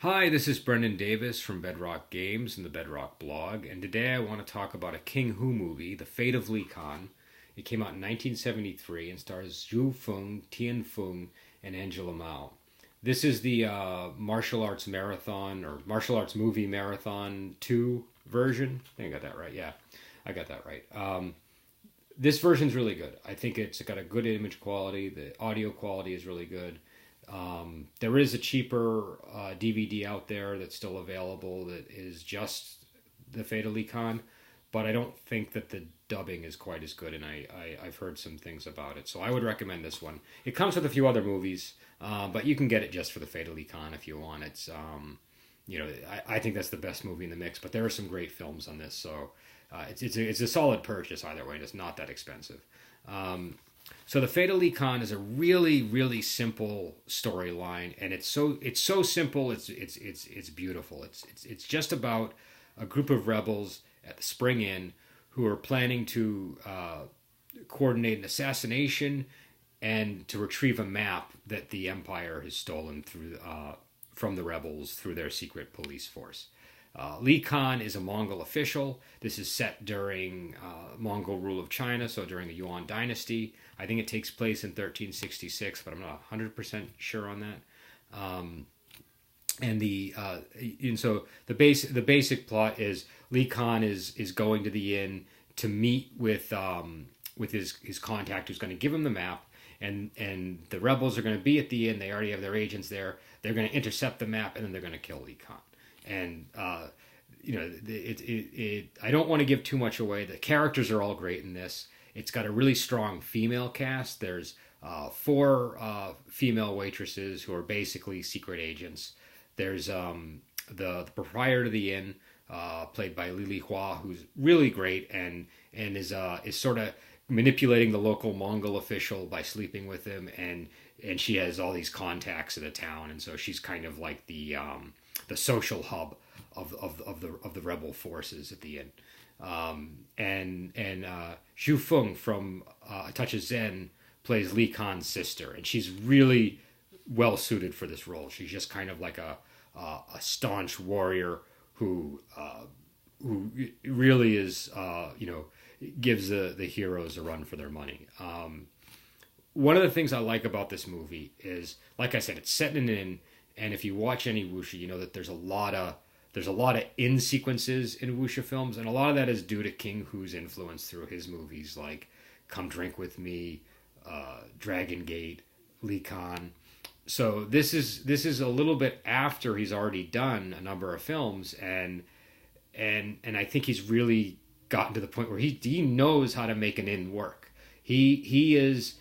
Hi, this is Brendan Davis from Bedrock Games and the Bedrock blog, and today I want to talk about a King Hu movie, The Fate of Lee Khan. It came out in 1973 and stars Zhu Feng, Tian Feng, and Angela Mao. This is the martial arts marathon or martial arts movie marathon 2 version. I think I got that right. Yeah, I got that right. This version's really good. I think it's got a good image quality. The audio quality is really good. There is a cheaper DVD out there that's still available that is just the Fate of Lee Khan, but I don't think that the dubbing is quite as good, and I've heard some things about it. So I would recommend this one. It comes with a few other movies, but you can get it just for the Fate of Lee Khan if you want. I think that's the best movie in the mix, but there are some great films on this, so it's a solid purchase either way, and it's not that expensive. So the Fate of Lee Khan is a really really simple storyline, and it's so simple. It's beautiful. It's just about a group of rebels at the Spring Inn who are planning to coordinate an assassination and to retrieve a map that the Empire has stolen from the rebels through their secret police force. Li Khan is a Mongol official. This is set during Mongol rule of China, so during the Yuan dynasty. I think it takes place in 1366, but I'm not 100% sure on that. So the basic plot is Li Khan is going to the inn to meet with his contact who's going to give him the map, and the rebels are going to be at the inn. They already have their agents there. They're going to intercept the map, and then they're going to kill Li Khan. And I don't want to give too much away. The characters are all great in this. It's got a really strong female cast. There's four female waitresses who are basically secret agents. There's the proprietor of the inn, played by Lili Hua, who's really great and is sort of manipulating the local Mongol official by sleeping with him, and she has all these contacts in the town, and so she's kind of like the social hub of the rebel forces at the end. Zhu Feng from A Touch of Zen plays Li Khan's sister, and she's really well suited for this role. She's just kind of like a staunch warrior who really is gives the heroes a run for their money. One of the things I like about this movie is, like I said, it's set in an inn, and if you watch any wuxia, you know that there's a lot of in sequences in wuxia films, and a lot of that is due to King Hu's influence through his movies like Come Drink with Me, Dragon Gate, Li Khan. So this is a little bit after he's already done a number of films, and I think he's really gotten to the point where he knows how to make an inn work. He is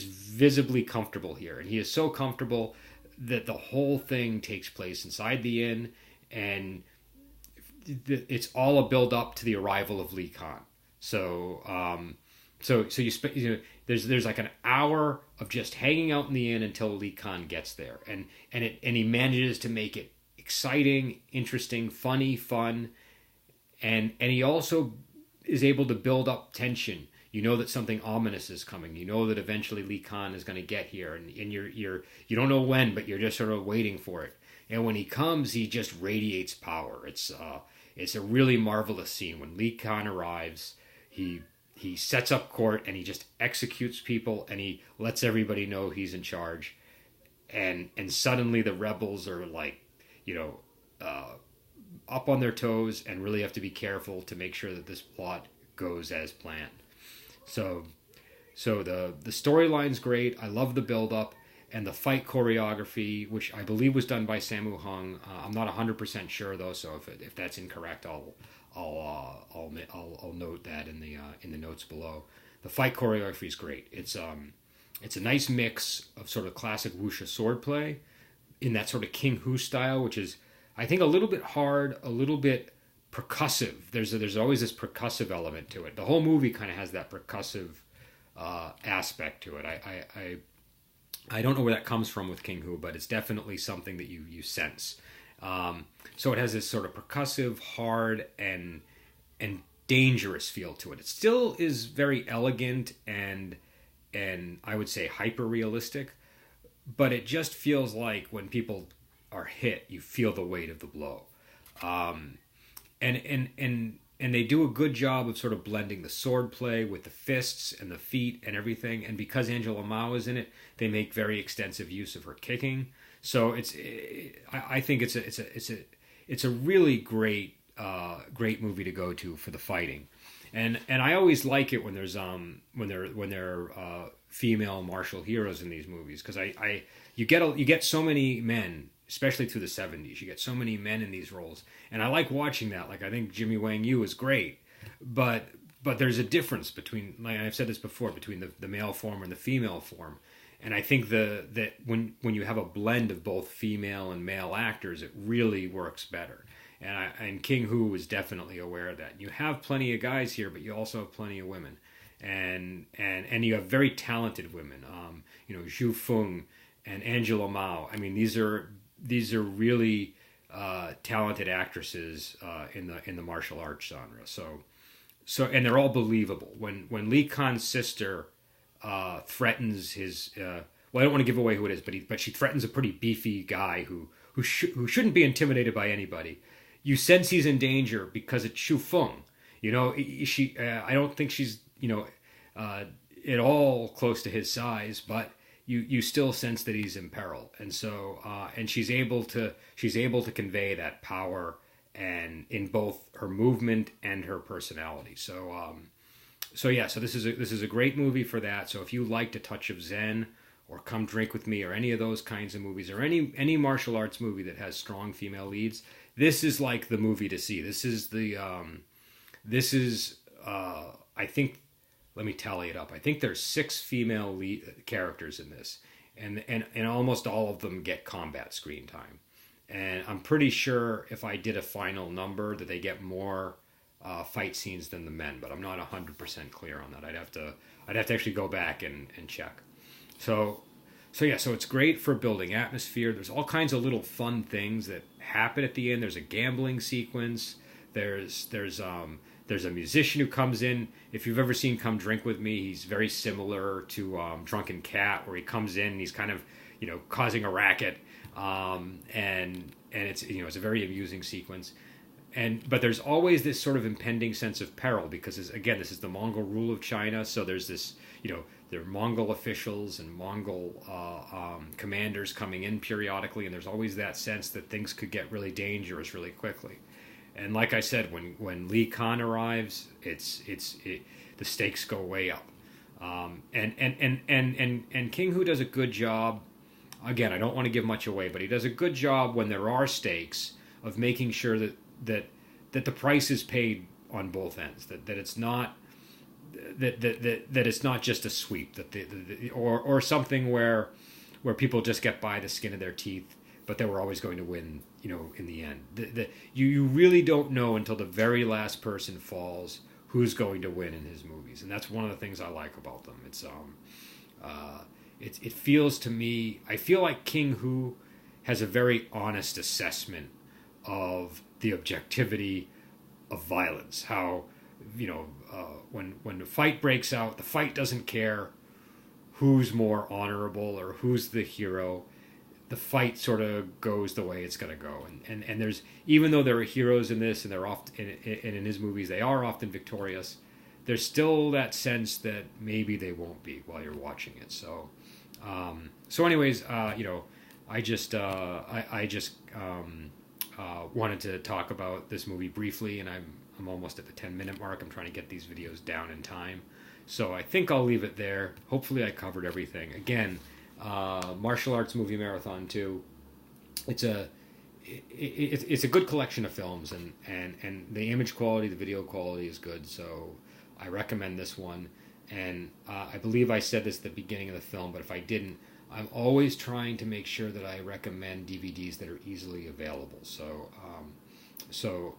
visibly comfortable here, and he is so comfortable that the whole thing takes place inside the inn, and it's all a build up to the arrival of Li Khan. So there's like an hour of just hanging out in the inn until Li Khan gets there, and he manages to make it exciting, interesting, funny, fun, and he also is able to build up tension. You know that something ominous is coming. You know that eventually Li Khan is going to get here, and you don't know when, but you're just sort of waiting for it. And when he comes, he just radiates power. It's a really marvelous scene when Li Khan arrives. He sets up court and he just executes people, and he lets everybody know he's in charge. And suddenly the rebels are like, up on their toes and really have to be careful to make sure that this plot goes as planned. So the storyline's great. I love the build up and the fight choreography, which I believe was done by Sammo Hung. I'm not 100% sure though, so if that's incorrect, I'll note that in the notes below. The fight choreography is great. It's a nice mix of sort of classic wuxia swordplay in that sort of King Hu style, which is, I think, a little bit hard, a little bit percussive. There's always this percussive element to it. The whole movie kind of has that percussive aspect to it. I don't know where that comes from with King Hu, but it's definitely something that you sense. So it has this sort of percussive, hard, and dangerous feel to it. It still is very elegant and I would say hyper realistic, but it just feels like when people are hit, you feel the weight of the blow. Um, and they do a good job of sort of blending the sword play with the fists and the feet and everything. And because Angela Mao is in it, they make very extensive use of her kicking. So I think it's a really great movie to go to for the fighting. And I always like it when there's when there are female martial heroes in these movies, because you get so many men, especially through the 70s. You get so many men in these roles, and I like watching that. Like, I think Jimmy Wang Yu is great, but there's a difference between, like I've said this before, between the male form and the female form. And I think that when you have a blend of both female and male actors, it really works better. And King Hu is definitely aware of that. You have plenty of guys here, but you also have plenty of women, and you have very talented women. Zhu Feng and Angela Mao. I mean, these are really talented actresses in the martial arts genre. So and they're all believable. When Li Khan's sister threatens his, well, I don't want to give away who it is, but she threatens a pretty beefy guy who shouldn't be intimidated by anybody. You sense he's in danger because it's Xu Feng. I don't think she's at all close to his size, but you still sense that he's in peril. And so and she's able to convey that power and in both her movement and her personality. So this is a great movie for that. So if you liked A Touch of Zen or Come Drink with Me or any of those kinds of movies, or any martial arts movie that has strong female leads, this is like the movie to see. This is I think, let me tally it up. I think there's 6 female lead characters in this, and almost all of them get combat screen time. And I'm pretty sure if I did a final number that they get more fight scenes than the men, but I'm not 100% clear on that. I'd have to actually go back and check. So it's great for building atmosphere. There's all kinds of little fun things that happen at the end. There's a gambling sequence. There's a musician who comes in. If you've ever seen Come Drink with Me, he's very similar to Drunken Cat, where he comes in and he's kind of causing a racket, and it's a very amusing sequence. But there's always this sort of impending sense of peril, because this is the Mongol rule of China. So there's this, there are Mongol officials and Mongol commanders coming in periodically, and there's always that sense that things could get really dangerous really quickly. And like I said, when Li Khan arrives, the stakes go way up. And King Hu does a good job. Again, I don't want to give much away, but he does a good job when there are stakes of making sure that the price is paid on both ends. That it's not that it's not just a sweep. Or something where people just get by the skin of their teeth, but they were always going to win, in the end. You really don't know until the very last person falls who's going to win in his movies, and that's one of the things I like about them. It feels to me, I feel like King Hu has a very honest assessment of the objectivity of violence. How, when the fight breaks out, the fight doesn't care who's more honorable or who's the hero. The fight sort of goes the way it's going to go. And there's, even though there are heroes in this, and they're often in his movies, they are often victorious, there's still that sense that maybe they won't be while you're watching it. So anyways, I just wanted to talk about this movie briefly, and I'm almost at the 10-minute mark. I'm trying to get these videos down in time, so I think I'll leave it there. Hopefully I covered everything. Again, Martial Arts Movie Marathon 2. It's a good collection of films, and the image quality, the video quality is good, so I recommend this one. And I believe I said this at the beginning of the film, but if I didn't, I'm always trying to make sure that I recommend DVDs that are easily available. So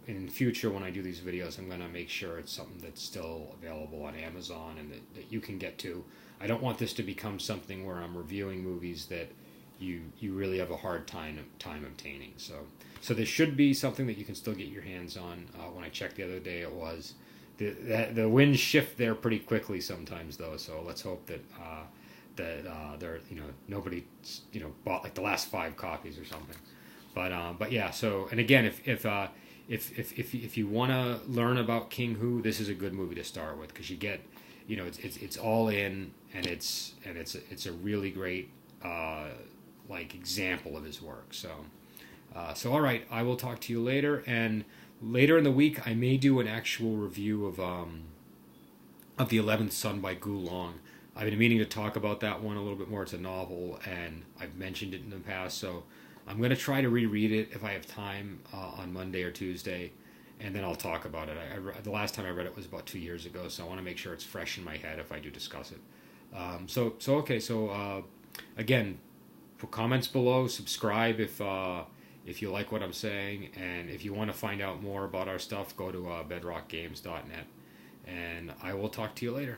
in future, when I do these videos, I'm going to make sure it's something that's still available on Amazon and that you can get to. I don't want this to become something where I'm reviewing movies that you really have a hard time obtaining. So this should be something that you can still get your hands on. When I checked the other day, it was. The winds shift there pretty quickly sometimes, though. So let's hope that they're nobody bought like the last 5 copies or something. But yeah. So and again, if you want to learn about King Hu, this is a good movie to start with because you get it's all in and it's a really great like example of his work. So all right, I will talk to you later, and later in the week I may do an actual review of The 11th Sun by Gu Long. I've been meaning to talk about that one a little bit more. It's a novel, and I've mentioned it in the past, so I'm going to try to reread it if I have time on Monday or Tuesday, and then I'll talk about it. The last time I read it was about 2 years ago, so I want to make sure it's fresh in my head if I do discuss it. Again, put comments below, subscribe if you like what I'm saying, and if you want to find out more about our stuff, go to bedrockgames.net, and I will talk to you later.